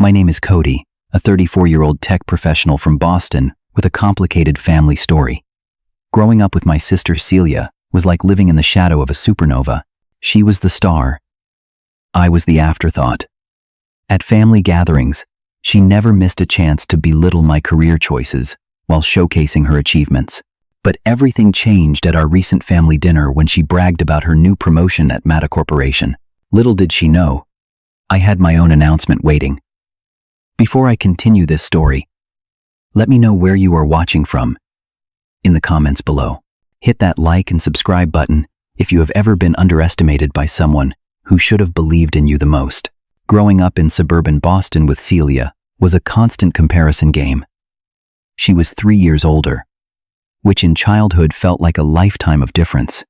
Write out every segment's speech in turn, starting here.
My name is Cody, a 34-year-old tech professional from Boston with a complicated family story. Growing up with my sister Celia was like living in the shadow of a supernova. She was the star. I was the afterthought. At family gatherings, she never missed a chance to belittle my career choices while showcasing her achievements. But everything changed at our recent family dinner when she bragged about her new promotion at MATA Corporation. Little did she know, I had my own announcement waiting. Before I continue this story, let me know where you are watching from in the comments below. Hit that like and subscribe button if you have ever been underestimated by someone who should have believed in you the most. Growing up in suburban Boston with Celia was a constant comparison game. She was 3 years older, which in childhood felt like a lifetime of difference.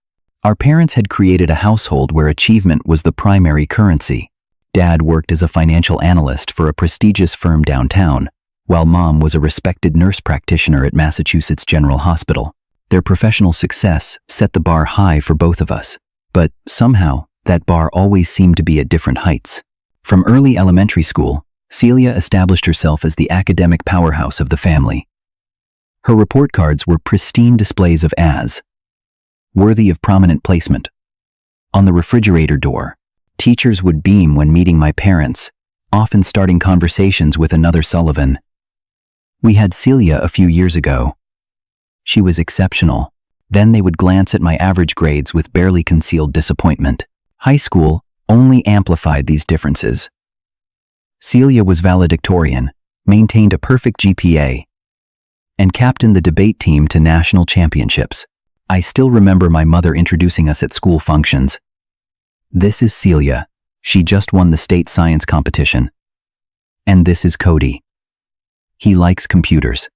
Our parents had created a household where achievement was the primary currency. Dad worked as a financial analyst for a prestigious firm downtown, while Mom was a respected nurse practitioner at Massachusetts General Hospital. Their professional success set the bar high for both of us, but somehow that bar always seemed to be at different heights. From early elementary school, Celia established herself as the academic powerhouse of the family. Her report cards were pristine displays of A's, worthy of prominent placement. On the refrigerator door, teachers would beam when meeting my parents, often starting conversations with another Sullivan. We had Celia a few years ago. She was exceptional. Then they would glance at my average grades with barely concealed disappointment. High school only amplified these differences. Celia was valedictorian, maintained a perfect GPA, and captained the debate team to national championships. I still remember my mother introducing us at school functions. This is Celia. She just won the state science competition. And this is Cody. He likes computers.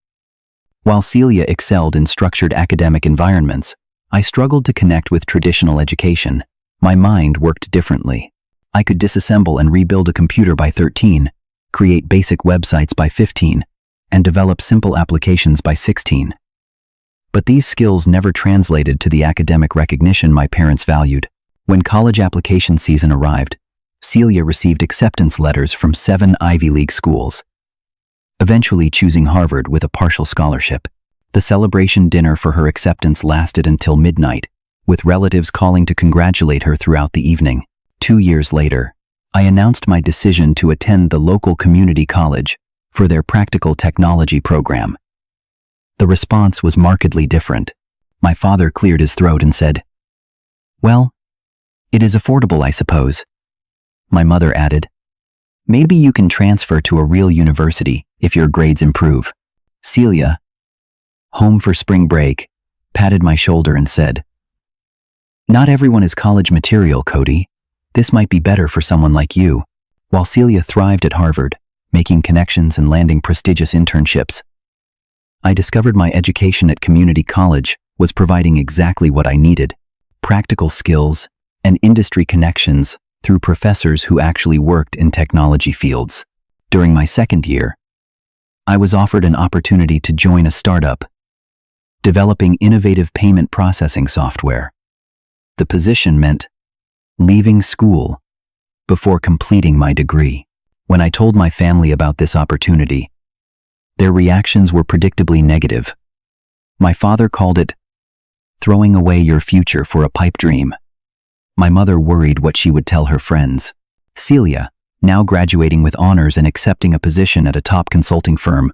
While Celia excelled in structured academic environments, I struggled to connect with traditional education. My mind worked differently. I could disassemble and rebuild a computer by 13, create basic websites by 15, and develop simple applications by 16. But these skills never translated to the academic recognition my parents valued. When college application season arrived, Celia received acceptance letters from 7 Ivy League schools, eventually choosing Harvard with a partial scholarship. The celebration dinner for her acceptance lasted until midnight, with relatives calling to congratulate her throughout the evening. 2 years later, I announced my decision to attend the local community college for their practical technology program. The response was markedly different. My father cleared his throat and said, "Well, it is affordable, I suppose." My mother added, "Maybe you can transfer to a real university if your grades improve." Celia, home for spring break, patted my shoulder and said, "Not everyone is college material, Cody. This might be better for someone like you." While Celia thrived at Harvard, making connections and landing prestigious internships, I discovered my education at community college was providing exactly what I needed: practical skills and industry connections through professors who actually worked in technology fields. During my second year, I was offered an opportunity to join a startup, developing innovative payment processing software. The position meant leaving school before completing my degree. When I told my family about this opportunity, their reactions were predictably negative. My father called it throwing away your future for a pipe dream. My mother worried what she would tell her friends. Celia, now graduating with honors and accepting a position at a top consulting firm,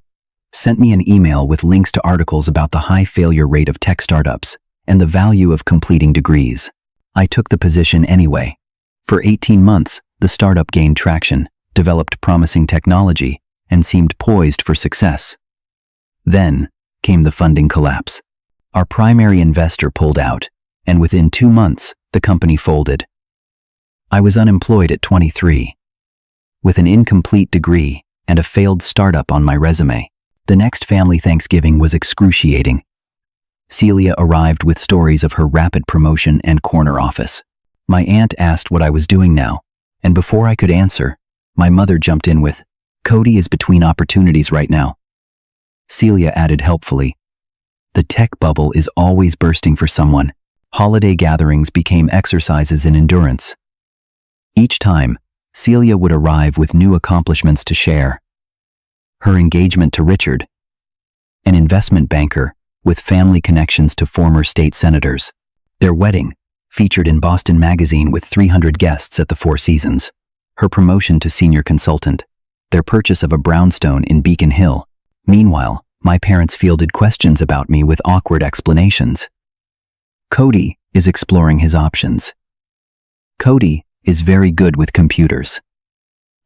sent me an email with links to articles about the high failure rate of tech startups and the value of completing degrees. I took the position anyway. For 18 months, the startup gained traction, developed promising technology, and seemed poised for success. Then came the funding collapse. Our primary investor pulled out, and within 2 months, the company folded. I was unemployed at 23, with an incomplete degree and a failed startup on my resume. The next family Thanksgiving was excruciating. Celia arrived with stories of her rapid promotion and corner office. My aunt asked what I was doing now, and before I could answer, my mother jumped in with, "Cody is between opportunities right now." Celia added helpfully, "The tech bubble is always bursting for someone." Holiday gatherings became exercises in endurance. Each time, Celia would arrive with new accomplishments to share. Her engagement to Richard, an investment banker with family connections to former state senators. Their wedding, featured in Boston Magazine with 300 guests at the Four Seasons. Her promotion to senior consultant. Their purchase of a brownstone in Beacon Hill. Meanwhile, my parents fielded questions about me with awkward explanations. Cody is exploring his options. Cody is very good with computers.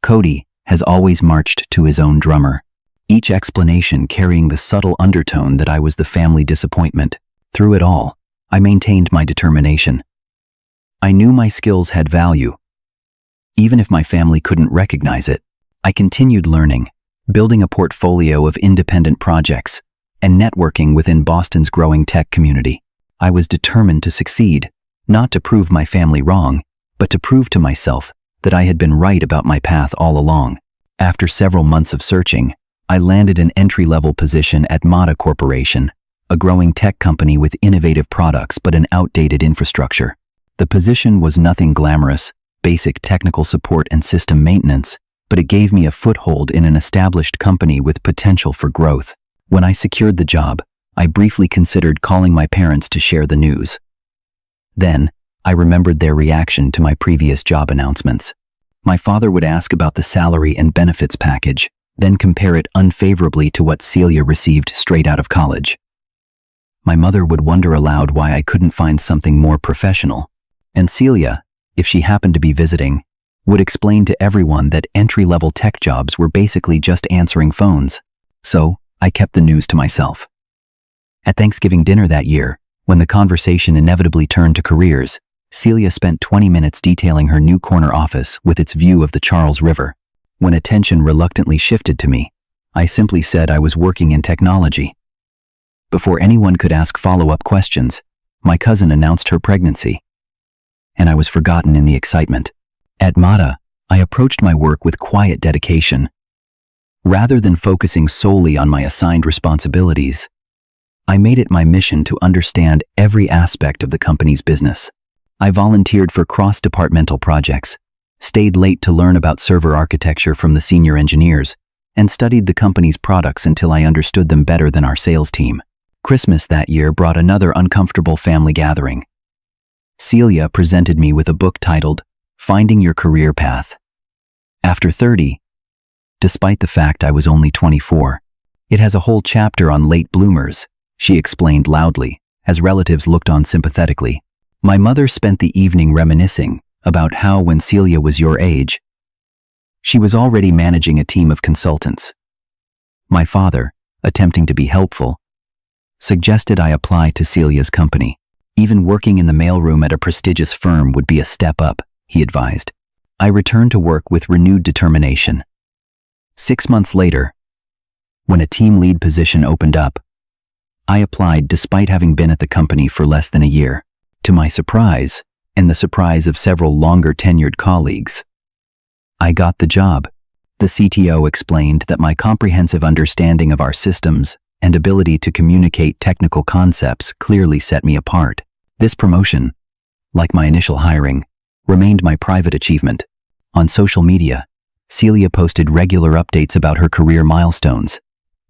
Cody has always marched to his own drummer, each explanation carrying the subtle undertone that I was the family disappointment. Through it all, I maintained my determination. I knew my skills had value. Even if my family couldn't recognize it, I continued learning, building a portfolio of independent projects, and networking within Boston's growing tech community. I was determined to succeed, not to prove my family wrong, but to prove to myself that I had been right about my path all along. After several months of searching, I landed an entry-level position at MATA Corporation, a growing tech company with innovative products but an outdated infrastructure. The position was nothing glamorous, basic technical support and system maintenance, but it gave me a foothold in an established company with potential for growth. When I secured the job, I briefly considered calling my parents to share the news. Then, I remembered their reaction to my previous job announcements. My father would ask about the salary and benefits package, then compare it unfavorably to what Celia received straight out of college. My mother would wonder aloud why I couldn't find something more professional, and Celia, if she happened to be visiting, would explain to everyone that entry-level tech jobs were basically just answering phones. So, I kept the news to myself. At Thanksgiving dinner that year, when the conversation inevitably turned to careers, Celia spent 20 minutes detailing her new corner office with its view of the Charles River. When attention reluctantly shifted to me, I simply said I was working in technology. Before anyone could ask follow-up questions, my cousin announced her pregnancy, and I was forgotten in the excitement. At MATA, I approached my work with quiet dedication. Rather than focusing solely on my assigned responsibilities, I made it my mission to understand every aspect of the company's business. I volunteered for cross-departmental projects, stayed late to learn about server architecture from the senior engineers, and studied the company's products until I understood them better than our sales team. Christmas that year brought another uncomfortable family gathering. Celia presented me with a book titled, Finding Your Career Path. After 30, despite the fact I was only 24, it has a whole chapter on late bloomers, she explained loudly, as relatives looked on sympathetically. My mother spent the evening reminiscing about how when Celia was your age, she was already managing a team of consultants. My father, attempting to be helpful, suggested I apply to Celia's company. Even working in the mailroom at a prestigious firm would be a step up, he advised. I returned to work with renewed determination. 6 months later, when a team lead position opened up, I applied despite having been at the company for less than a year. To my surprise, and the surprise of several longer-tenured colleagues, I got the job. The CTO explained that my comprehensive understanding of our systems and ability to communicate technical concepts clearly set me apart. This promotion, like my initial hiring, remained my private achievement. On social media, Celia posted regular updates about her career milestones,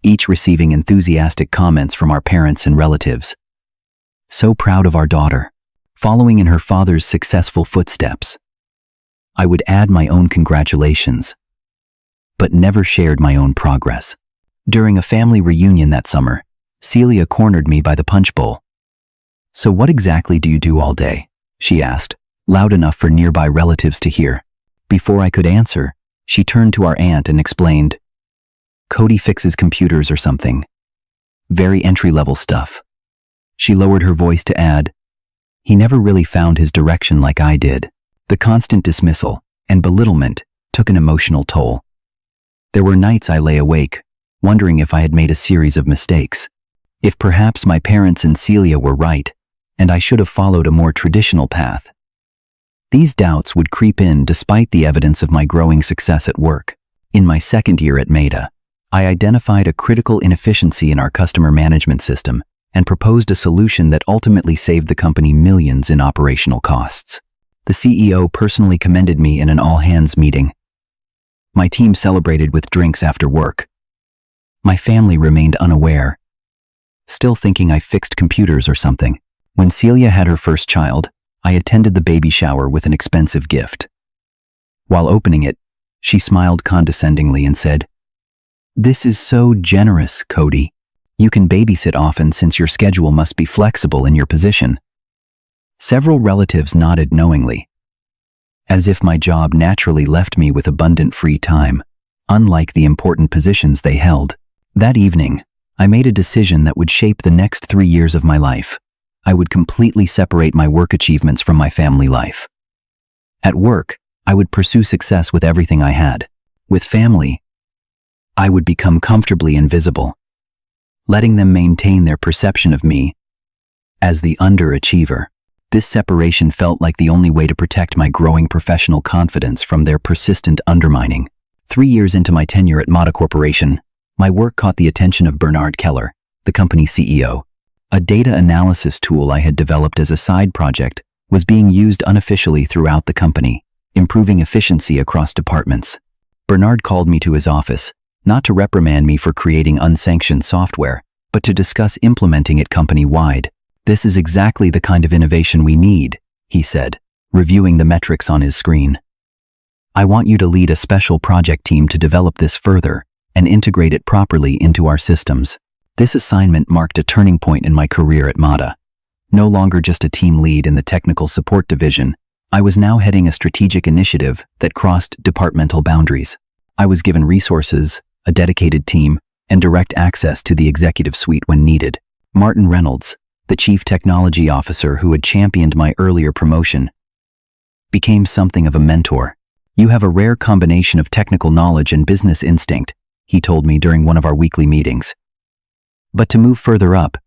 each receiving enthusiastic comments from our parents and relatives. So proud of our daughter, following in her father's successful footsteps. I would add my own congratulations, but never shared my own progress. During a family reunion that summer, Celia cornered me by the punch bowl. "So what exactly do you do all day?" she asked, loud enough for nearby relatives to hear. Before I could answer, she turned to our aunt and explained, "Cody fixes computers or something. Very entry-level stuff." She lowered her voice to add, "He never really found his direction like I did." The constant dismissal and belittlement took an emotional toll. There were nights I lay awake, wondering if I had made a series of mistakes. If perhaps my parents and Celia were right, and I should have followed a more traditional path. These doubts would creep in despite the evidence of my growing success at work. In my second year at MATA, I identified a critical inefficiency in our customer management system and proposed a solution that ultimately saved the company millions in operational costs. The CEO personally commended me in an all-hands meeting. My team celebrated with drinks after work. My family remained unaware, still thinking I fixed computers or something. When Celia had her first child, I attended the baby shower with an expensive gift. While opening it, she smiled condescendingly and said, "This is so generous, Cody. You can babysit often since your schedule must be flexible in your position." Several relatives nodded knowingly, as if my job naturally left me with abundant free time, unlike the important positions they held. That evening, I made a decision that would shape the next 3 years of my life. I would completely separate my work achievements from my family life. At work, I would pursue success with everything I had. With family, I would become comfortably invisible, letting them maintain their perception of me as the underachiever. This separation felt like the only way to protect my growing professional confidence from their persistent undermining. 3 years into my tenure at MATA Corporation, my work caught the attention of Bernard Keller, the company's CEO. A data analysis tool I had developed as a side project was being used unofficially throughout the company, improving efficiency across departments. Bernard called me to his office, not to reprimand me for creating unsanctioned software, but to discuss implementing it company-wide. "This is exactly the kind of innovation we need," he said, reviewing the metrics on his screen. "I want you to lead a special project team to develop this further and integrate it properly into our systems." This assignment marked a turning point in my career at MATA. No longer just a team lead in the technical support division, I was now heading a strategic initiative that crossed departmental boundaries. I was given resources, a dedicated team, and direct access to the executive suite when needed. Martin Reynolds, the chief technology officer who had championed my earlier promotion, became something of a mentor. "You have a rare combination of technical knowledge and business instinct," he told me during one of our weekly meetings. "But to move further up,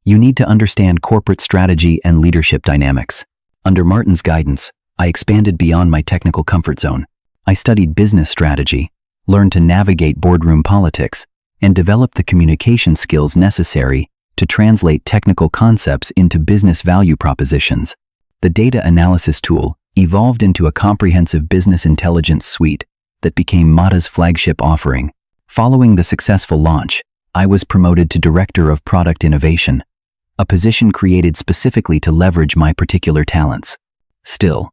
you need to understand corporate strategy and leadership dynamics." Under Martin's guidance, I expanded beyond my technical comfort zone. I studied business strategy, learned to navigate boardroom politics, and developed the communication skills necessary to translate technical concepts into business value propositions. The data analysis tool evolved into a comprehensive business intelligence suite that became MATA's flagship offering. Following the successful launch, I was promoted to Director of Product Innovation, a position created specifically to leverage my particular talents. Still,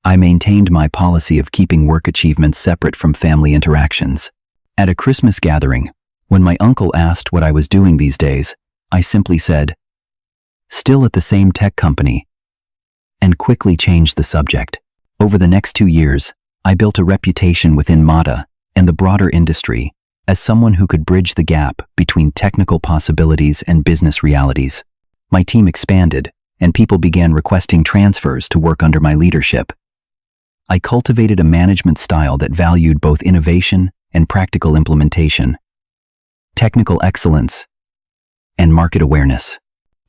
I maintained my policy of keeping work achievements separate from family interactions. At a Christmas gathering, when my uncle asked what I was doing these days, I simply said, "Still at the same tech company," and quickly changed the subject. Over the next 2 years, I built a reputation within MATA and the broader industry as someone who could bridge the gap between technical possibilities and business realities. My team expanded, and people began requesting transfers to work under my leadership. I cultivated a management style that valued both innovation and practical implementation, technical excellence, and market awareness.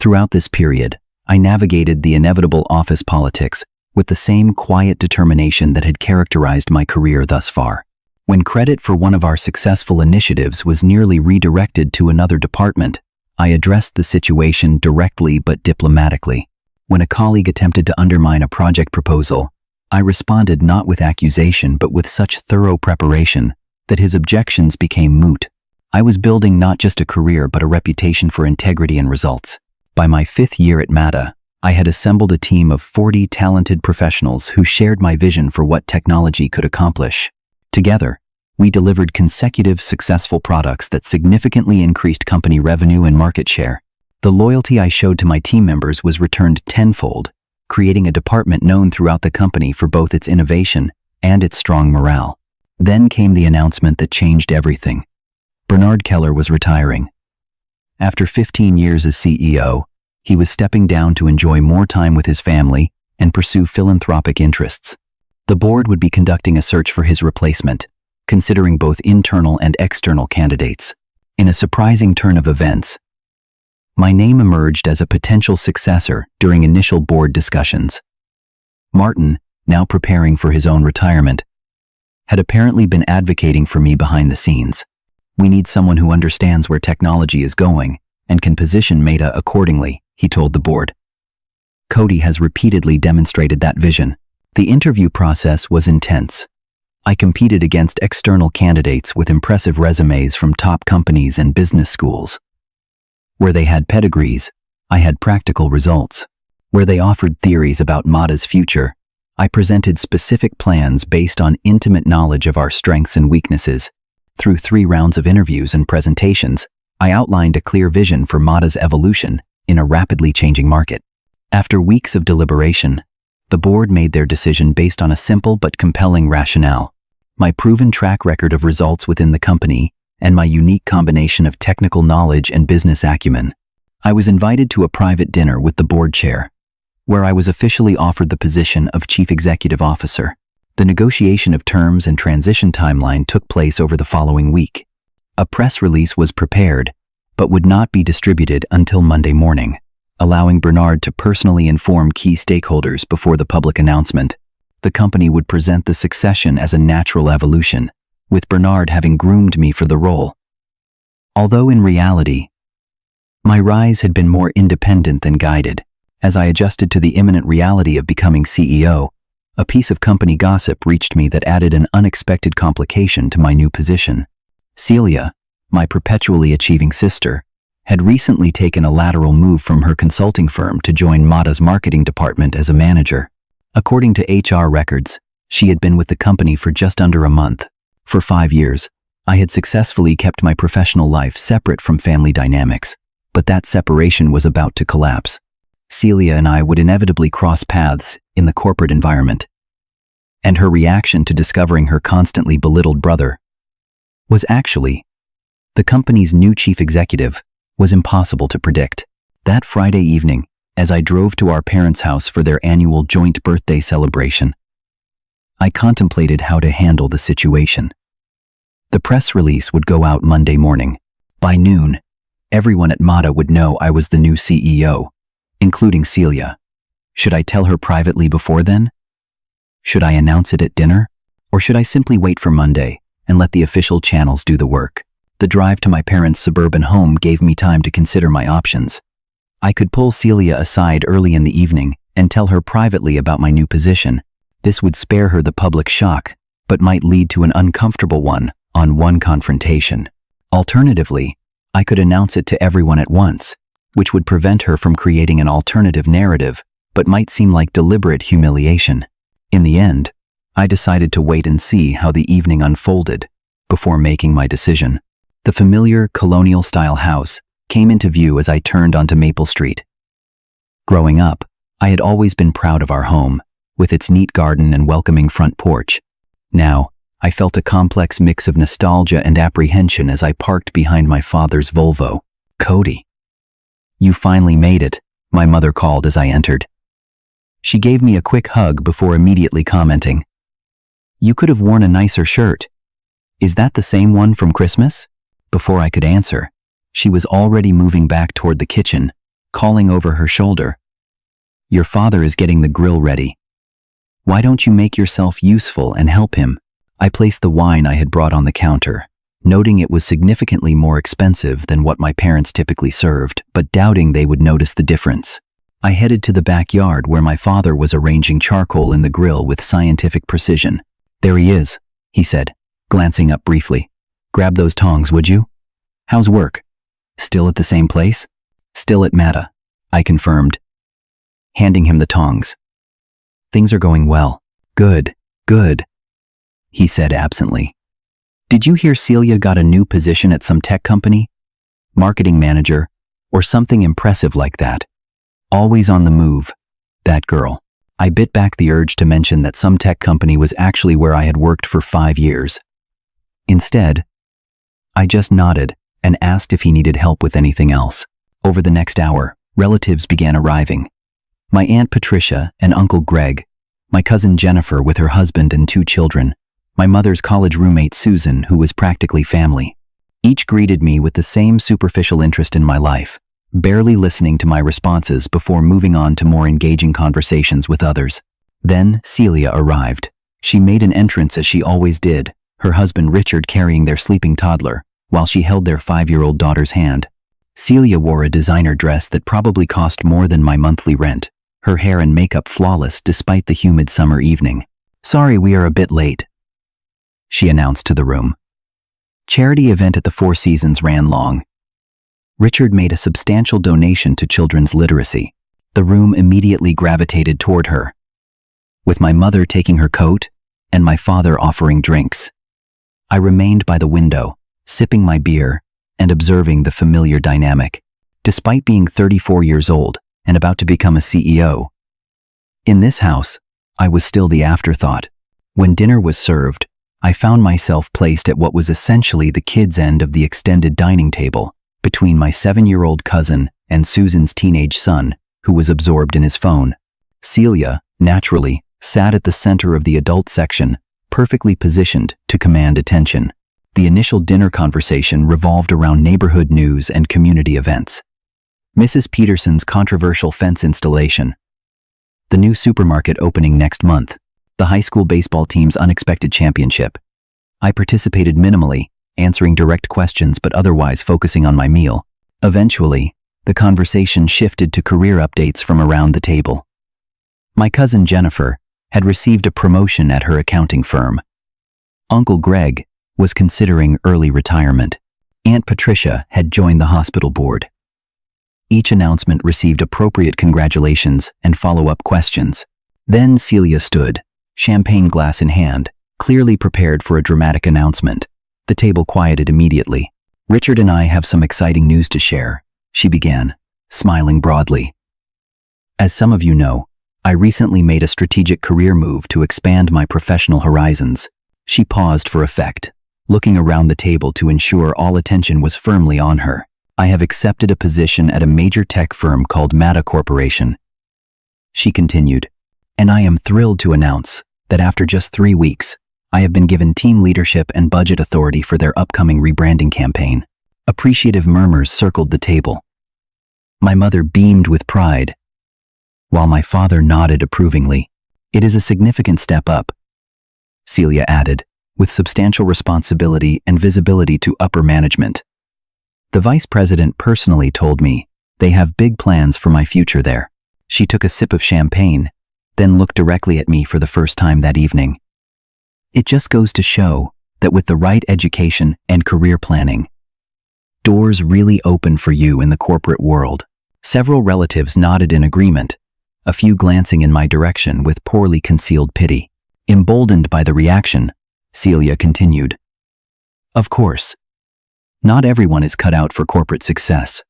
Throughout this period, I navigated the inevitable office politics with the same quiet determination that had characterized my career thus far. When credit for one of our successful initiatives was nearly redirected to another department, I addressed the situation directly but diplomatically. When a colleague attempted to undermine a project proposal, I responded not with accusation but with such thorough preparation that his objections became moot. I was building not just a career but a reputation for integrity and results. By my 5th year at MATA, I had assembled a team of 40 talented professionals who shared my vision for what technology could accomplish. Together, we delivered consecutive successful products that significantly increased company revenue and market share. The loyalty I showed to my team members was returned tenfold, creating a department known throughout the company for both its innovation and its strong morale. Then came the announcement that changed everything. Bernard Keller was retiring. After 15 years as CEO, he was stepping down to enjoy more time with his family and pursue philanthropic interests. The board would be conducting a search for his replacement, considering both internal and external candidates. In a surprising turn of events, my name emerged as a potential successor during initial board discussions. Martin, now preparing for his own retirement, had apparently been advocating for me behind the scenes. "We need someone who understands where technology is going and can position MATA accordingly," he told the board. Cody has repeatedly demonstrated that vision. The interview process was intense. I competed against external candidates with impressive resumes from top companies and business schools. Where they had pedigrees, I had practical results. Where they offered theories about MATA's future, I presented specific plans based on intimate knowledge of our strengths and weaknesses. Through 3 rounds of interviews and presentations, I outlined a clear vision for MATA's evolution in a rapidly changing market. After weeks of deliberation, the board made their decision based on a simple but compelling rationale: my proven track record of results within the company and my unique combination of technical knowledge and business acumen. I was invited to a private dinner with the board chair, where I was officially offered the position of Chief Executive Officer. The negotiation of terms and transition timeline took place over the following week. A press release was prepared, but would not be distributed until Monday morning, allowing Bernard to personally inform key stakeholders before the public announcement. The company would present the succession as a natural evolution, with Bernard having groomed me for the role. Although in reality, my rise had been more independent than guided. As I adjusted to the imminent reality of becoming CEO, a piece of company gossip reached me that added an unexpected complication to my new position. Celia, my perpetually achieving sister, had recently taken a lateral move from her consulting firm to join MATA's marketing department as a manager. According to HR records, she had been with the company for just under a month. For 5 years, I had successfully kept my professional life separate from family dynamics, but that separation was about to collapse. Celia and I would inevitably cross paths in the corporate environment, and her reaction to discovering her constantly belittled brother was actually the company's new chief executive was impossible to predict. That Friday evening, as I drove to our parents' house for their annual joint birthday celebration, I contemplated how to handle the situation. The press release would go out Monday morning. By noon, everyone at MATA would know I was the new CEO, including Celia. Should I tell her privately before then? Should I announce it at dinner? Or should I simply wait for Monday and let the official channels do the work? The drive to my parents' suburban home gave me time to consider my options. I could pull Celia aside early in the evening and tell her privately about my new position. This would spare her the public shock, but might lead to an uncomfortable one-on-one confrontation. Alternatively, I could announce it to everyone at once, which would prevent her from creating an alternative narrative, but might seem like deliberate humiliation. In the end, I decided to wait and see how the evening unfolded before making my decision. The familiar colonial-style house came into view as I turned onto Maple Street. Growing up, I had always been proud of our home, with its neat garden and welcoming front porch. Now, I felt a complex mix of nostalgia and apprehension as I parked behind my father's Volvo. "Cody, you finally made it," my mother called as I entered. She gave me a quick hug before immediately commenting, "You could have worn a nicer shirt. Is that the same one from Christmas?" Before I could answer, she was already moving back toward the kitchen, calling over her shoulder, "Your father is getting the grill ready. Why don't you make yourself useful and help him?" I placed the wine I had brought on the counter, noting it was significantly more expensive than what my parents typically served, but doubting they would notice the difference. I headed to the backyard where my father was arranging charcoal in the grill with scientific precision. "There he is," he said, glancing up briefly. "Grab those tongs, would you? How's work? Still at the same place?" "Still at MATA," I confirmed, handing him the tongs. "Things are going well." Good," he said absently. "Did you hear Celia got a new position at some tech company? Marketing manager, or something impressive like that? Always on the move, that girl." I bit back the urge to mention that some tech company was actually where I had worked for 5 years. Instead, I just nodded and asked if he needed help with anything else. Over the next hour, relatives began arriving. My Aunt Patricia and Uncle Greg, my cousin Jennifer with her husband and 2 children, my mother's college roommate Susan, who was practically family. Each greeted me with the same superficial interest in my life, barely listening to my responses before moving on to more engaging conversations with others. Then Celia arrived. She made an entrance as she always did, her husband Richard carrying their sleeping toddler, while she held their 5-year-old daughter's hand. Celia wore a designer dress that probably cost more than my monthly rent, her hair and makeup flawless despite the humid summer evening. "Sorry, we are a bit late," she announced to the room. Charity event at the Four Seasons ran long. Richard made a substantial donation to children's literacy. The room immediately gravitated toward her, with my mother taking her coat and my father offering drinks. I remained by the window, sipping my beer and observing the familiar dynamic, despite being 34 years old and about to become a CEO. In this house, I was still the afterthought. When dinner was served, I found myself placed at what was essentially the kids' end of the extended dining table, between my 7-year-old cousin and Susan's teenage son, who was absorbed in his phone. Celia, naturally, sat at the center of the adult section, perfectly positioned to command attention. The initial dinner conversation revolved around neighborhood news and community events. Mrs. Peterson's controversial fence installation, the new supermarket opening next month, the high school baseball team's unexpected championship. I participated minimally, answering direct questions but otherwise focusing on my meal. Eventually, the conversation shifted to career updates from around the table. My cousin Jennifer had received a promotion at her accounting firm. Uncle Greg was considering early retirement. Aunt Patricia had joined the hospital board. Each announcement received appropriate congratulations and follow-up questions. Then Celia stood, champagne glass in hand, clearly prepared for a dramatic announcement. The table quieted immediately. "Richard and I have some exciting news to share," she began, smiling broadly. "As some of you know, I recently made a strategic career move to expand my professional horizons." She paused for effect, looking around the table to ensure all attention was firmly on her. "I have accepted a position at a major tech firm called MATA Corporation," she continued, "and I am thrilled to announce that after just 3 weeks, I have been given team leadership and budget authority for their upcoming rebranding campaign." Appreciative murmurs circled the table. My mother beamed with pride, while my father nodded approvingly. "It is a significant step up," Celia added, "with substantial responsibility and visibility to upper management. The vice president personally told me they have big plans for my future there." She took a sip of champagne, then looked directly at me for the first time that evening. "It just goes to show that with the right education and career planning, doors really open for you in the corporate world." Several relatives nodded in agreement, a few glancing in my direction with poorly concealed pity. Emboldened by the reaction, Celia continued, "Of course, not everyone is cut out for corporate success.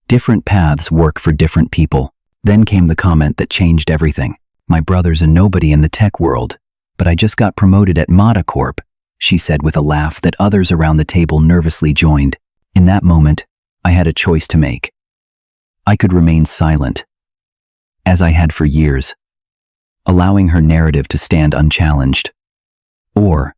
Different paths work for different people." Then came the comment that changed everything. "My brother's a nobody in the tech world, but I just got promoted at MATA Corp," she said with a laugh that others around the table nervously joined. In that moment, I had a choice to make. I could remain silent, as I had for years, allowing her narrative to stand unchallenged. Or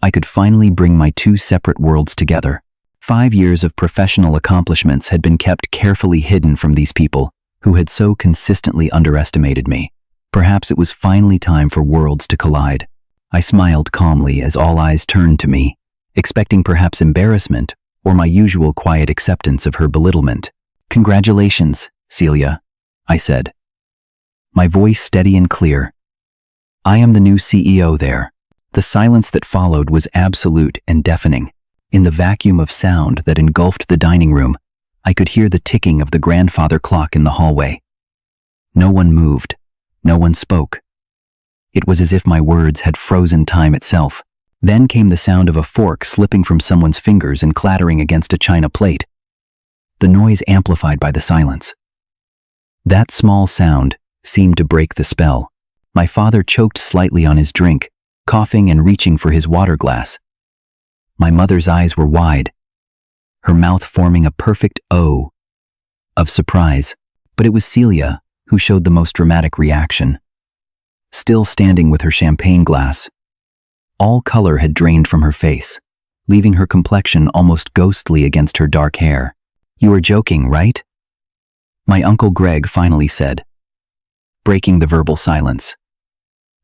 I could finally bring my two separate worlds together. 5 years of professional accomplishments had been kept carefully hidden from these people who had so consistently underestimated me. Perhaps it was finally time for worlds to collide. I smiled calmly as all eyes turned to me, expecting perhaps embarrassment or my usual quiet acceptance of her belittlement. "Congratulations, Celia," I said, my voice steady and clear. "I am the new CEO there." The silence that followed was absolute and deafening. In the vacuum of sound that engulfed the dining room, I could hear the ticking of the grandfather clock in the hallway. No one moved. No one spoke. It was as if my words had frozen time itself. Then came the sound of a fork slipping from someone's fingers and clattering against a china plate. The noise amplified by the silence. That small sound seemed to break the spell. My father choked slightly on his drink, coughing and reaching for his water glass. My mother's eyes were wide, her mouth forming a perfect O of surprise. But it was Celia who showed the most dramatic reaction. Still standing with her champagne glass, all color had drained from her face, leaving her complexion almost ghostly against her dark hair. "You are joking, right?" my Uncle Greg finally said, breaking the verbal silence.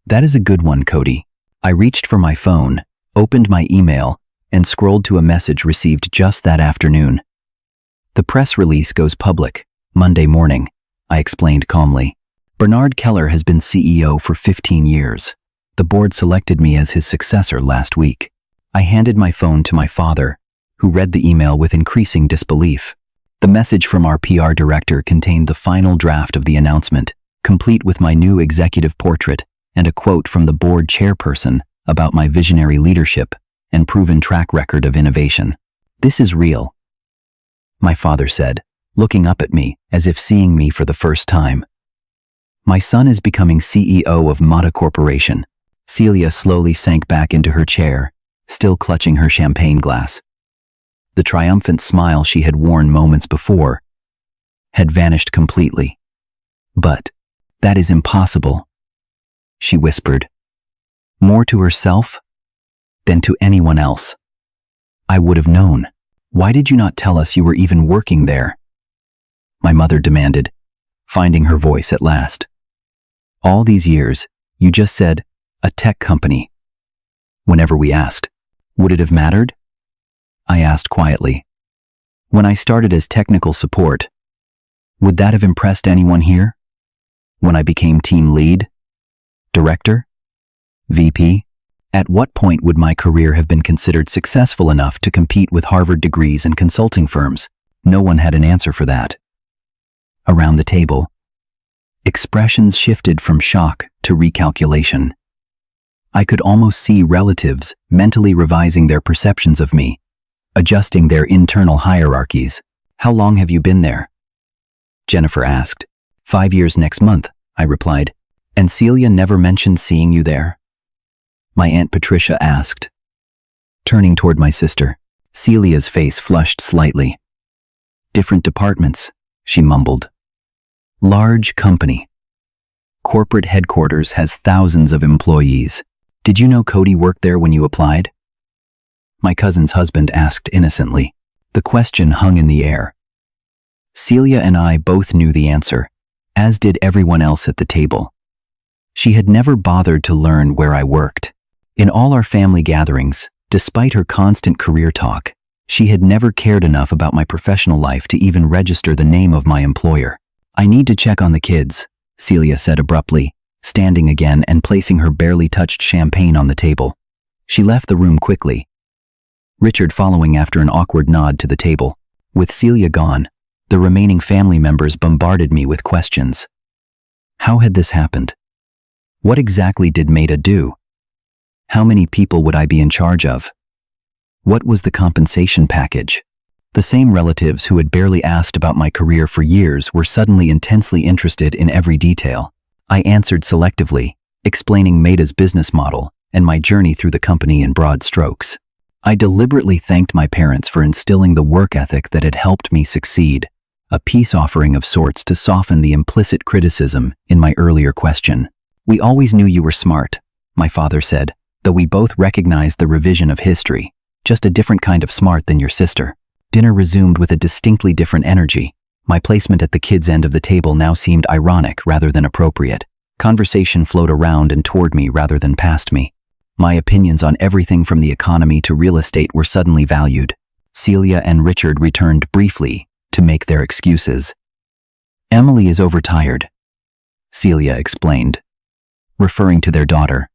"That is a good one, Cody." I reached for my phone, opened my email, and scrolled to a message received just that afternoon. "The press release goes public Monday morning," I explained calmly. Bernard Keller has been CEO for 15 years. The board selected me as his successor last week. I handed my phone to my father, who read the email with increasing disbelief. The message from our PR director contained the final draft of the announcement, complete with my new executive portrait and a quote from the board chairperson about my visionary leadership and proven track record of innovation. "This is real," my father said, looking up at me as if seeing me for the first time. "My son is becoming CEO of MATA Corporation." Celia slowly sank back into her chair, still clutching her champagne glass. The triumphant smile she had worn moments before had vanished completely. "But that is impossible," she whispered, more to herself than to anyone else. "I would have known. Why did you not tell us you were even working there?" my mother demanded, finding her voice at last. "All these years, you just said, a tech company." Whenever we asked, "Would it have mattered?" I asked quietly. "When I started as technical support, would that have impressed anyone here? When I became team lead, director, VP, at what point would my career have been considered successful enough to compete with Harvard degrees and consulting firms?" No one had an answer for that. Around the table, expressions shifted from shock to recalculation. I could almost see relatives mentally revising their perceptions of me, adjusting their internal hierarchies. "How long have you been there?" Jennifer asked. 5 years next month," I replied. "And Celia never mentioned seeing you there?" my Aunt Patricia asked. Turning toward my sister, Celia's face flushed slightly. "Different departments," she mumbled. "Large company. Corporate headquarters has thousands of employees. Did you know Cody worked there when you applied?" my cousin's husband asked innocently. The question hung in the air. Celia and I both knew the answer, as did everyone else at the table. She had never bothered to learn where I worked. In all our family gatherings, despite her constant career talk, she had never cared enough about my professional life to even register the name of my employer. "I need to check on the kids," Celia said abruptly, standing again and placing her barely touched champagne on the table. She left the room quickly, Richard following after an awkward nod to the table. With Celia gone, the remaining family members bombarded me with questions. How had this happened? What exactly did MATA do? How many people would I be in charge of? What was the compensation package? The same relatives who had barely asked about my career for years were suddenly intensely interested in every detail. I answered selectively, explaining MATA's business model and my journey through the company in broad strokes. I deliberately thanked my parents for instilling the work ethic that had helped me succeed, a peace offering of sorts to soften the implicit criticism in my earlier question. "We always knew you were smart," my father said, though we both recognized the revision of history, just a different kind of smart than your sister. Dinner resumed with a distinctly different energy. My placement at the kids' end of the table now seemed ironic rather than appropriate. Conversation flowed around and toward me rather than past me. My opinions on everything from the economy to real estate were suddenly valued. Celia and Richard returned briefly to make their excuses. "Emily is overtired," Celia explained, referring to their daughter.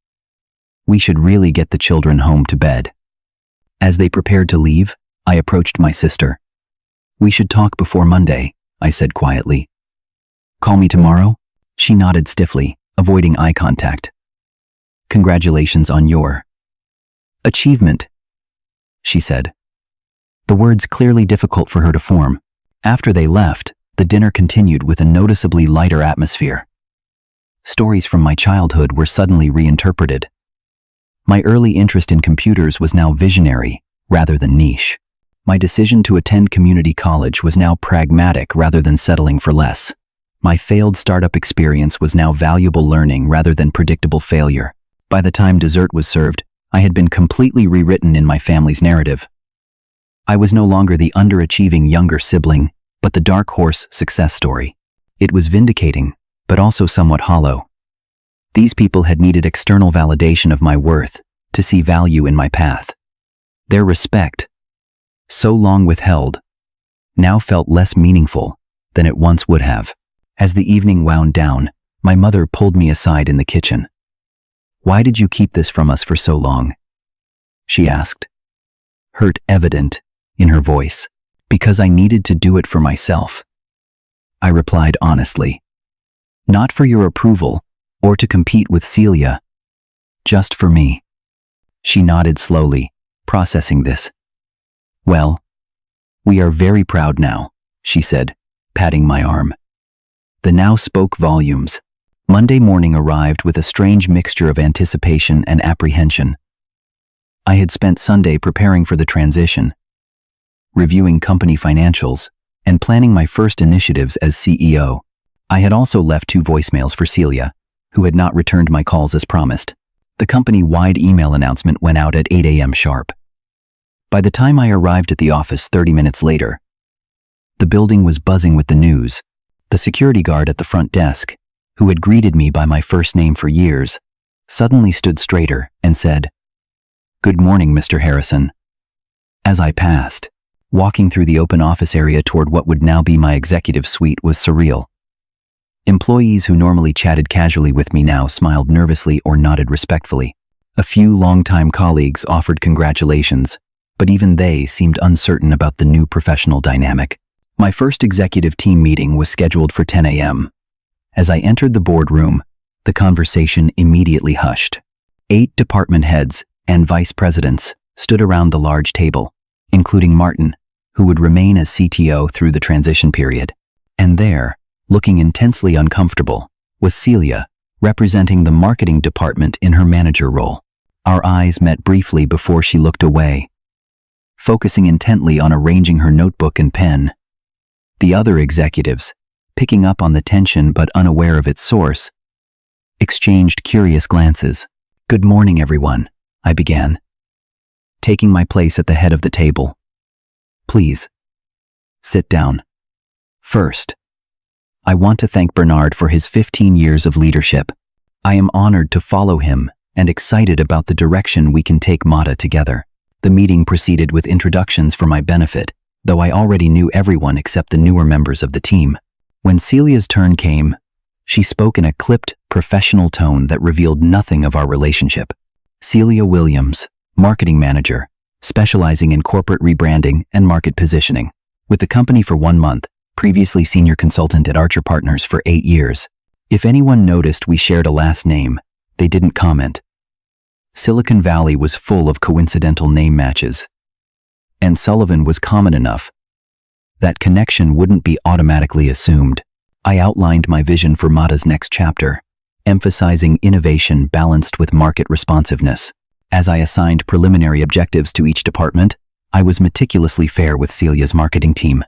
"We should really get the children home to bed." As they prepared to leave, I approached my sister. "We should talk before Monday," I said quietly. "Call me tomorrow?" She nodded stiffly, avoiding eye contact. "Congratulations on your achievement," she said. The words clearly difficult for her to form. After they left, the dinner continued with a noticeably lighter atmosphere. Stories from my childhood were suddenly reinterpreted. My early interest in computers was now visionary rather than niche. My decision to attend community college was now pragmatic rather than settling for less. My failed startup experience was now valuable learning rather than predictable failure. By the time dessert was served, I had been completely rewritten in my family's narrative. I was no longer the underachieving younger sibling, but the dark horse success story. It was vindicating, but also somewhat hollow. These people had needed external validation of my worth to see value in my path. Their respect, so long withheld, now felt less meaningful than it once would have. As the evening wound down, My mother pulled me aside in the kitchen. "Why did you keep this from us for so long?" she asked, hurt evident in her voice. "Because I needed to do it for myself," I replied honestly. "Not for your approval or to compete with Celia. Just for me." She nodded slowly, processing this. "Well, we are very proud now," she said, patting my arm. The now spoke volumes. Monday morning arrived with a strange mixture of anticipation and apprehension. I had spent Sunday preparing for the transition, reviewing company financials, and planning my first initiatives as CEO. I had also left 2 voicemails for Celia, who had not returned my calls as promised. The company-wide email announcement went out at 8 a.m. sharp. By the time I arrived at the office 30 minutes later, the building was buzzing with the news. The security guard at the front desk, who had greeted me by my first name for years, suddenly stood straighter and said, "Good morning, Mr. Harrison." As I passed, walking through the open office area toward what would now be my executive suite was surreal. Employees who normally chatted casually with me now smiled nervously or nodded respectfully. A few longtime colleagues offered congratulations, but even they seemed uncertain about the new professional dynamic. My first executive team meeting was scheduled for 10 a.m. As I entered the boardroom, the conversation immediately hushed. 8 department heads and vice presidents stood around the large table, including Martin, who would remain as CTO through the transition period. And there, looking intensely uncomfortable, was Celia, representing the marketing department in her manager role. Our eyes met briefly before she looked away, focusing intently on arranging her notebook and pen. The other executives, picking up on the tension but unaware of its source, exchanged curious glances. "Good morning, everyone," I began, taking my place at the head of the table. "Please, sit down. First, I want to thank Bernard for his 15 years of leadership. I am honored to follow him and excited about the direction we can take MATA together." The meeting proceeded with introductions for my benefit, though I already knew everyone except the newer members of the team. When Celia's turn came, she spoke in a clipped, professional tone that revealed nothing of our relationship. Celia Williams, marketing manager, specializing in corporate rebranding and market positioning. With the company for 1 month, previously senior consultant at Archer Partners for 8 years. If anyone noticed we shared a last name, they didn't comment. Silicon Valley was full of coincidental name matches, and Sullivan was common enough that connection wouldn't be automatically assumed. I outlined my vision for MATA's next chapter, emphasizing innovation balanced with market responsiveness. As I assigned preliminary objectives to each department, I was meticulously fair with Celia's marketing team,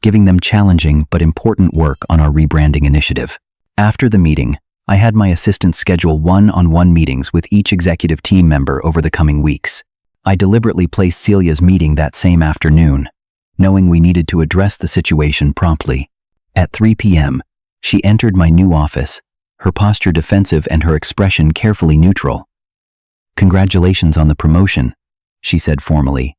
giving them challenging but important work on our rebranding initiative. After the meeting, I had my assistants schedule one-on-one meetings with each executive team member over the coming weeks. I deliberately placed Celia's meeting that same afternoon, knowing we needed to address the situation promptly. At 3 p.m., she entered my new office, her posture defensive and her expression carefully neutral. "Congratulations on the promotion," she said formally,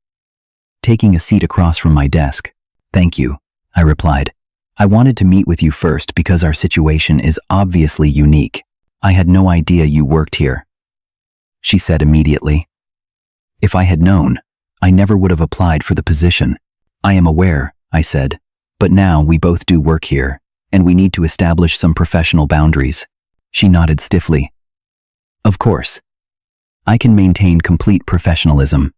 taking a seat across from my desk. "Thank you," I replied. "I wanted to meet with you first because our situation is obviously unique. I had no idea you worked here," she said immediately. "If I had known, I never would have applied for the position." "I am aware," I said, "but now we both do work here, and we need to establish some professional boundaries." She nodded stiffly. "Of course. I can maintain complete professionalism.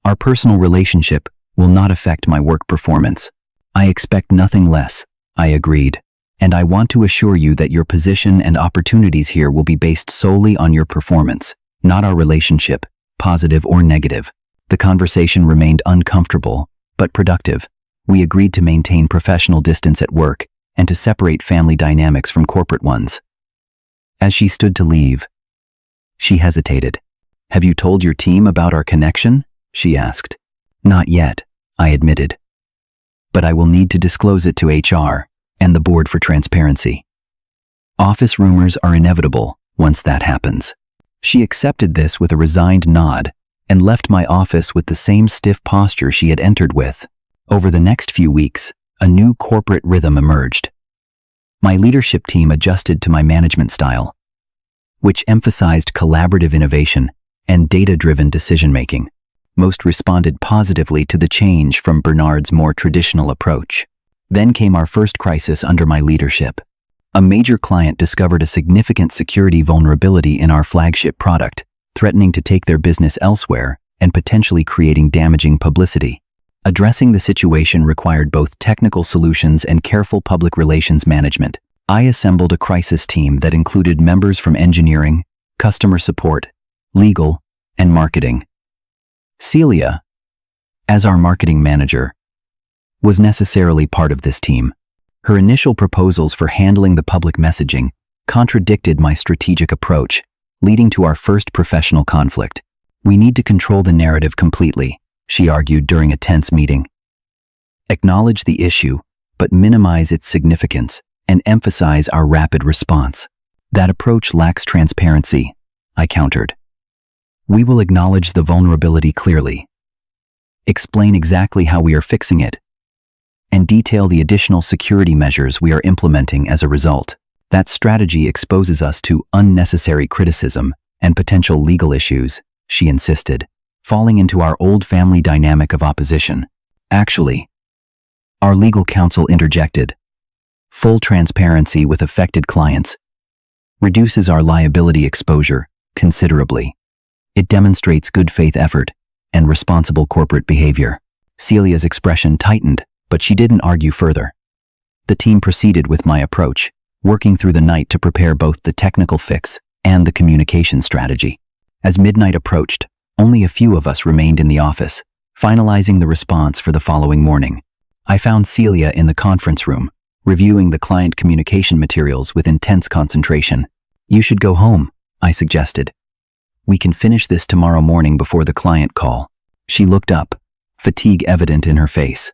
Our personal relationship will not affect my work performance." "I expect nothing less," I agreed, "and I want to assure you that your position and opportunities here will be based solely on your performance, not our relationship, positive or negative." The conversation remained uncomfortable, but productive. We agreed to maintain professional distance at work and to separate family dynamics from corporate ones. As she stood to leave, she hesitated. "Have you told your team about our connection?" she asked. "Not yet," I admitted. "But I will need to disclose it to HR and the board for transparency. Office rumors are inevitable once that happens." She accepted this with a resigned nod and left my office with the same stiff posture she had entered with. Over the next few weeks, a new corporate rhythm emerged. My leadership team adjusted to my management style, which emphasized collaborative innovation and data-driven decision-making. Most responded positively to the change from Bernard's more traditional approach. Then came our first crisis under my leadership. A major client discovered a significant security vulnerability in our flagship product, threatening to take their business elsewhere and potentially creating damaging publicity. Addressing the situation required both technical solutions and careful public relations management. I assembled a crisis team that included members from engineering, customer support, legal, and marketing. Celia, as our marketing manager, was necessarily part of this team. Her initial proposals for handling the public messaging contradicted my strategic approach, leading to our first professional conflict. "We need to control the narrative completely," she argued during a tense meeting. "Acknowledge the issue, but minimize its significance and emphasize our rapid response. That approach lacks transparency," I countered. "We will acknowledge the vulnerability clearly, explain exactly how we are fixing it, and detail the additional security measures we are implementing as a result. That strategy exposes us to unnecessary criticism and potential legal issues," she insisted, falling into our old family dynamic of opposition. "Actually," our legal counsel interjected, "full transparency with affected clients reduces our liability exposure considerably. It demonstrates good faith effort and responsible corporate behavior." Celia's expression tightened, but she didn't argue further. The team proceeded with my approach, working through the night to prepare both the technical fix and the communication strategy. As midnight approached, only a few of us remained in the office, finalizing the response for the following morning. I found Celia in the conference room, reviewing the client communication materials with intense concentration. "You should go home," I suggested. "We can finish this tomorrow morning before the client call." She looked up, fatigue evident in her face.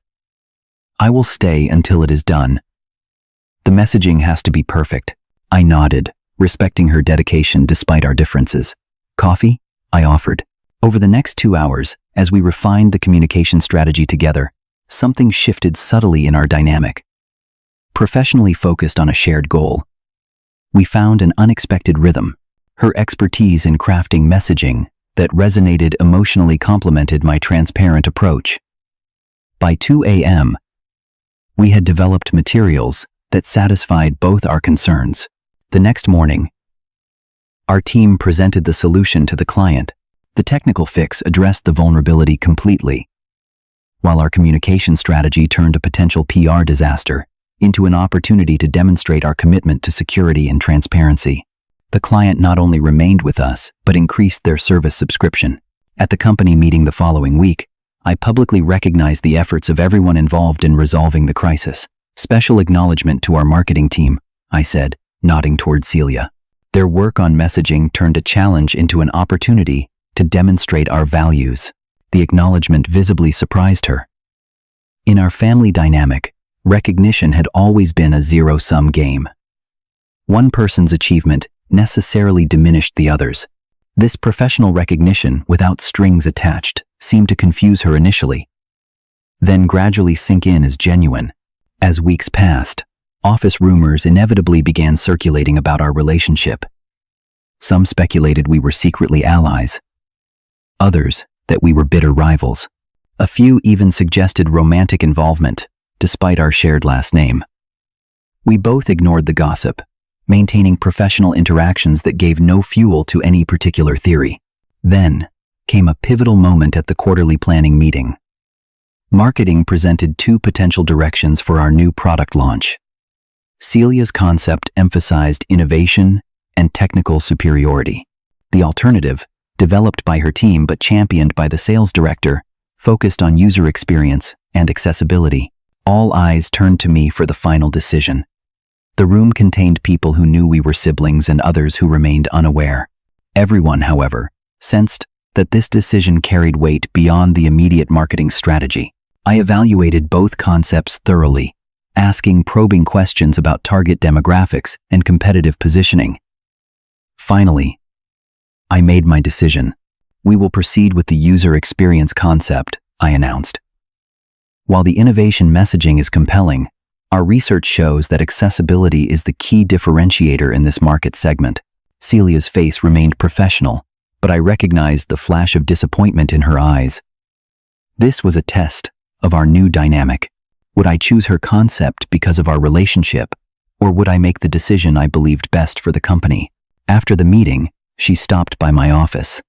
"I will stay until it is done. The messaging has to be perfect." I nodded, respecting her dedication despite our differences. "Coffee?" I offered. Over the next 2 hours, as we refined the communication strategy together, something shifted subtly in our dynamic. Professionally focused on a shared goal, we found an unexpected rhythm. Her expertise in crafting messaging that resonated emotionally complemented my transparent approach. By 2 a.m., we had developed materials that satisfied both our concerns. The next morning, our team presented the solution to the client. The technical fix addressed the vulnerability completely, while our communication strategy turned a potential PR disaster into an opportunity to demonstrate our commitment to security and transparency. The client not only remained with us, but increased their service subscription. At the company meeting the following week, I publicly recognized the efforts of everyone involved in resolving the crisis. "Special acknowledgement to our marketing team," I said, nodding toward Celia. Their work on messaging turned a challenge into an opportunity to demonstrate our values. The acknowledgement visibly surprised her. In our family dynamic, recognition had always been a zero-sum game. One person's achievement necessarily diminished the others. This professional recognition, without strings attached, seemed to confuse her initially, then gradually sink in as genuine. As weeks passed, office rumors inevitably began circulating about our relationship. Some speculated we were secretly allies, others that we were bitter rivals. A few even suggested romantic involvement, despite our shared last name. We both ignored the gossip, maintaining professional interactions that gave no fuel to any particular theory. Then came a pivotal moment at the quarterly planning meeting. Marketing presented 2 potential directions for our new product launch. Celia's concept emphasized innovation and technical superiority. The alternative, developed by her team but championed by the sales director, focused on user experience and accessibility. All eyes turned to me for the final decision. The room contained people who knew we were siblings and others who remained unaware. Everyone, however, sensed that this decision carried weight beyond the immediate marketing strategy. I evaluated both concepts thoroughly, asking probing questions about target demographics and competitive positioning. Finally, I made my decision. "We will proceed with the user experience concept," I announced. "While the innovation messaging is compelling, Our research shows that accessibility is the key differentiator in this market segment. Celia's face remained professional, but I recognized the flash of disappointment in her eyes. This was a test of our new dynamic. Would I choose her concept because of our relationship, or would I make the decision I believed best for the company? After the meeting, she stopped by my office.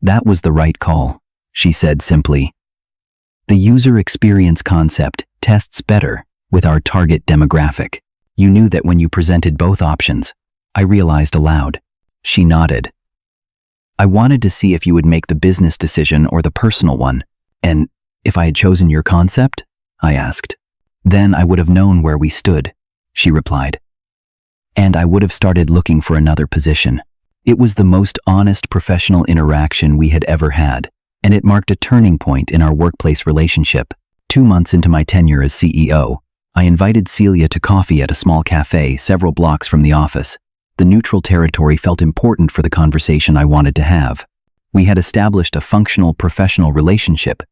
"That was the right call," she said simply. "The user experience concept tests better with our target demographic. You knew that when you presented both options." I realized aloud. She nodded. "I wanted to see if you would make the business decision or the personal one. And if I had chosen your concept?" I asked. "Then I would have known where we stood," she replied. "And I would have started looking for another position." It was the most honest professional interaction we had ever had, and it marked a turning point in our workplace relationship. 2 months into my tenure as CEO, I invited Celia to coffee at a small cafe several blocks from the office. The neutral territory felt important for the conversation I wanted to have. We had established a functional professional relationship,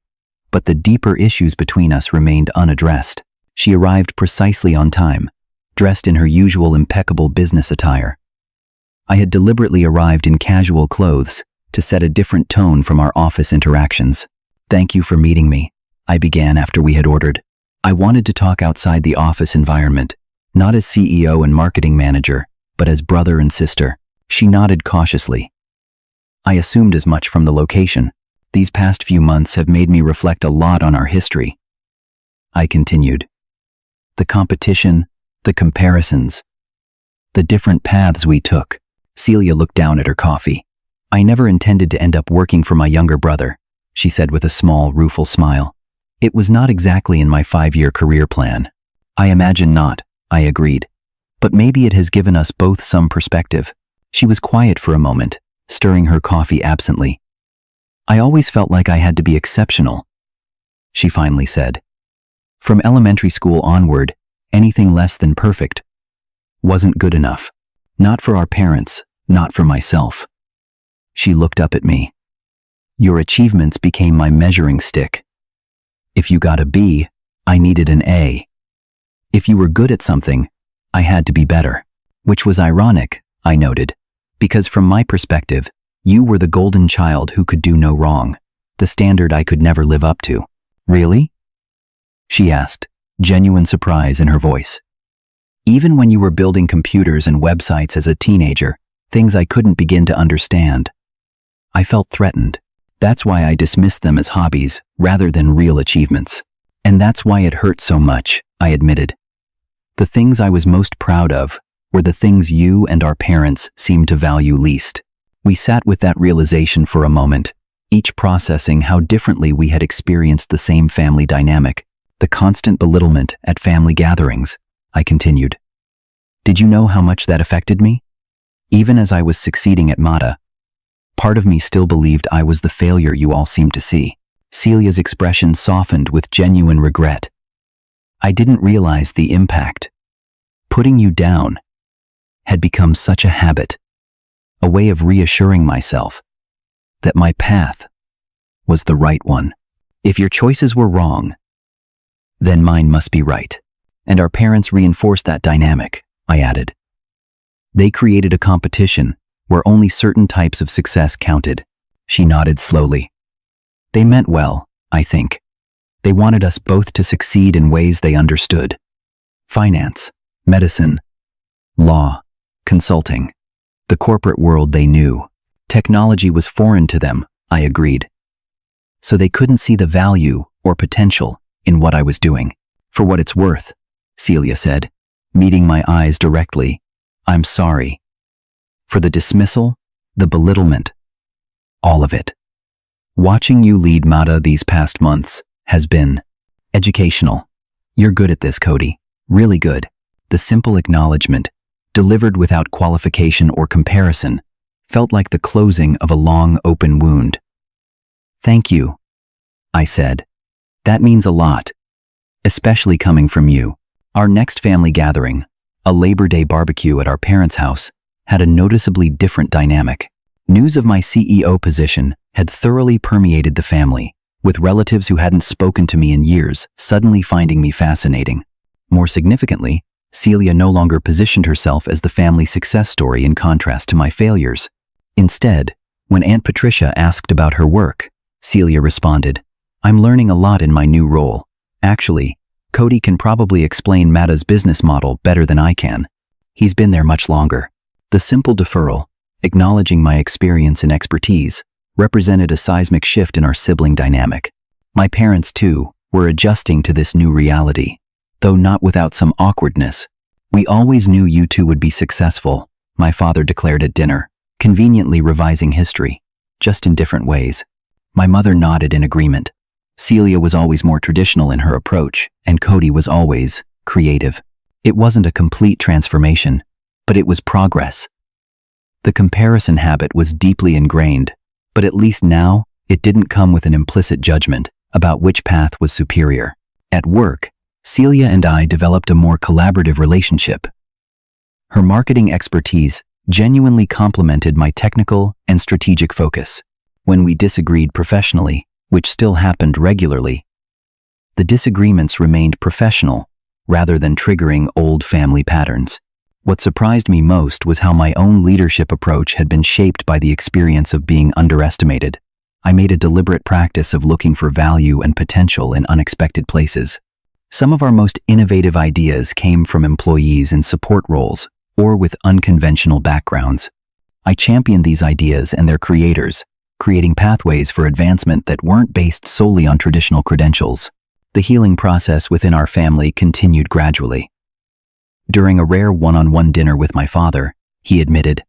but the deeper issues between us remained unaddressed. She arrived precisely on time, dressed in her usual impeccable business attire. I had deliberately arrived in casual clothes to set a different tone from our office interactions. "Thank you for meeting me," I began after we had ordered. I wanted to talk outside the office environment, not as CEO and marketing manager, but as brother and sister. She nodded cautiously. "I assumed as much from the location. These past few months have made me reflect a lot on our history." I continued. "The competition, the comparisons, the different paths we took." Celia looked down at her coffee. "I never intended to end up working for my younger brother," she said with a small, rueful smile. "It was not exactly in my 5-year career plan." "I imagine not," I agreed. "But maybe it has given us both some perspective." She was quiet for a moment, stirring her coffee absently. "I always felt like I had to be exceptional," she finally said. "From elementary school onward, anything less than perfect wasn't good enough. Not for our parents, not for myself." She looked up at me. "Your achievements became my measuring stick. If you got a B, I needed an A. If you were good at something, I had to be better." Which was ironic, I noted, because from my perspective, you were the golden child who could do no wrong, the standard I could never live up to. "Really?" she asked, genuine surprise in her voice. "Even when you were building computers and websites as a teenager, things I couldn't begin to understand." I felt threatened. That's why I dismissed them as hobbies rather than real achievements. "And that's why it hurt so much," I admitted. "The things I was most proud of were the things you and our parents seemed to value least." We sat with that realization for a moment, each processing how differently we had experienced the same family dynamic, the constant belittlement at family gatherings. I continued. "Did you know how much that affected me? Even as I was succeeding at MATA, part of me still believed I was the failure you all seemed to see." Celia's expression softened with genuine regret. "I didn't realize the impact. Putting you down had become such a habit, a way of reassuring myself that my path was the right one. If your choices were wrong, then mine must be right." "And our parents reinforced that dynamic," I added. "They created a competition where only certain types of success counted." She nodded slowly. "They meant well, I think. They wanted us both to succeed in ways they understood. Finance, medicine, law, consulting. The corporate world they knew. Technology was foreign to them," I agreed. "So they couldn't see the value or potential in what I was doing." "For what it's worth," Celia said, meeting my eyes directly, "I'm sorry. For the dismissal, the belittlement, all of it. Watching you lead MATA these past months has been educational. You're good at this, Cody. Really good." The simple acknowledgement, delivered without qualification or comparison, felt like the closing of a long open wound. "Thank you," I said. "That means a lot, especially coming from you." Our next family gathering, a Labor Day barbecue at our parents' house, had a noticeably different dynamic. News of my CEO position had thoroughly permeated the family, with relatives who hadn't spoken to me in years suddenly finding me fascinating. More significantly, Celia no longer positioned herself as the family success story in contrast to my failures. Instead, when Aunt Patricia asked about her work, Celia responded, "I'm learning a lot in my new role. Actually, Cody can probably explain MATA's business model better than I can. He's been there much longer." The simple deferral, acknowledging my experience and expertise, represented a seismic shift in our sibling dynamic. My parents, too, were adjusting to this new reality, though not without some awkwardness. "We always knew you two would be successful," my father declared at dinner, conveniently revising history, just in different ways. My mother nodded in agreement. Celia was always more traditional in her approach, and Cody was always creative. It wasn't a complete transformation, but it was progress. The comparison habit was deeply ingrained, but at least now, it didn't come with an implicit judgment about which path was superior. At work, Celia and I developed a more collaborative relationship. Her marketing expertise genuinely complemented my technical and strategic focus. When we disagreed professionally, which still happened regularly, the disagreements remained professional rather than triggering old family patterns. What surprised me most was how my own leadership approach had been shaped by the experience of being underestimated. I made a deliberate practice of looking for value and potential in unexpected places. Some of our most innovative ideas came from employees in support roles or with unconventional backgrounds. I championed these ideas and their creators, creating pathways for advancement that weren't based solely on traditional credentials. The healing process within our family continued gradually. During a rare one-on-one dinner with my father, he admitted,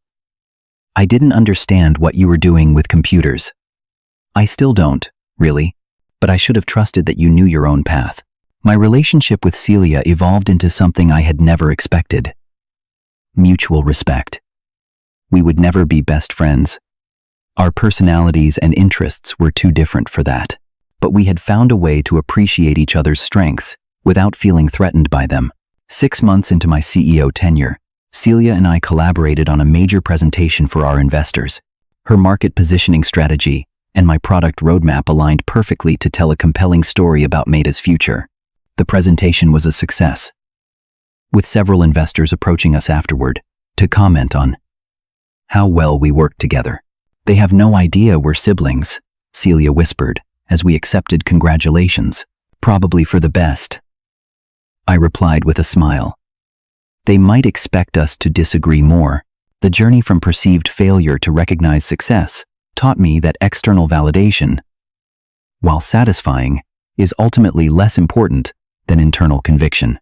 "I didn't understand what you were doing with computers. I still don't, really, but I should have trusted that you knew your own path." My relationship with Celia evolved into something I had never expected: mutual respect. We would never be best friends. Our personalities and interests were too different for that, but we had found a way to appreciate each other's strengths without feeling threatened by them. 6 months into my CEO tenure, Celia and I collaborated on a major presentation for our investors. Her market positioning strategy and my product roadmap aligned perfectly to tell a compelling story about MATA's future. The presentation was a success, with several investors approaching us afterward to comment on how well we worked together. "They have no idea we're siblings," Celia whispered as we accepted congratulations. "Probably for the best," I replied with a smile. "They might expect us to disagree more." The journey from perceived failure to recognized success taught me that external validation, while satisfying, is ultimately less important than internal conviction.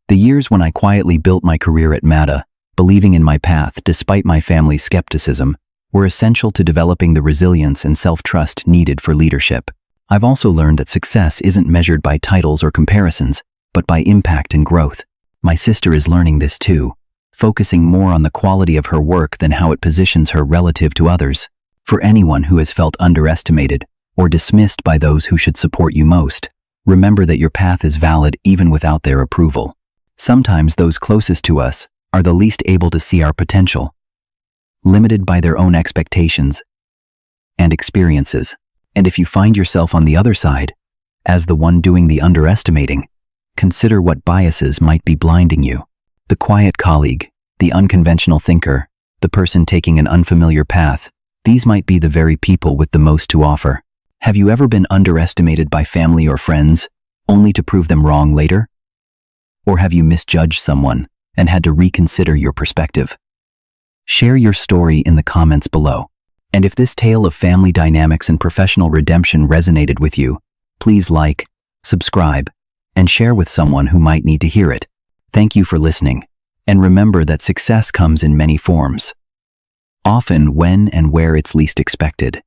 The years when I quietly built my career at MATA, believing in my path despite my family's skepticism, were essential to developing the resilience and self-trust needed for leadership. I've also learned that success isn't measured by titles or comparisons, but by impact and growth. My sister is learning this too, focusing more on the quality of her work than how it positions her relative to others. For anyone who has felt underestimated or dismissed by those who should support you most, remember that your path is valid even without their approval. Sometimes those closest to us are the least able to see our potential, limited by their own expectations and experiences. And if you find yourself on the other side, as the one doing the underestimating, consider what biases might be blinding you. The quiet colleague, the unconventional thinker, the person taking an unfamiliar path, these might be the very people with the most to offer. Have you ever been underestimated by family or friends, only to prove them wrong later? Or have you misjudged someone and had to reconsider your perspective? Share your story in the comments below. And if this tale of family dynamics and professional redemption resonated with you, please like, subscribe, and share with someone who might need to hear it. Thank you for listening. And remember that success comes in many forms, often when and where it's least expected.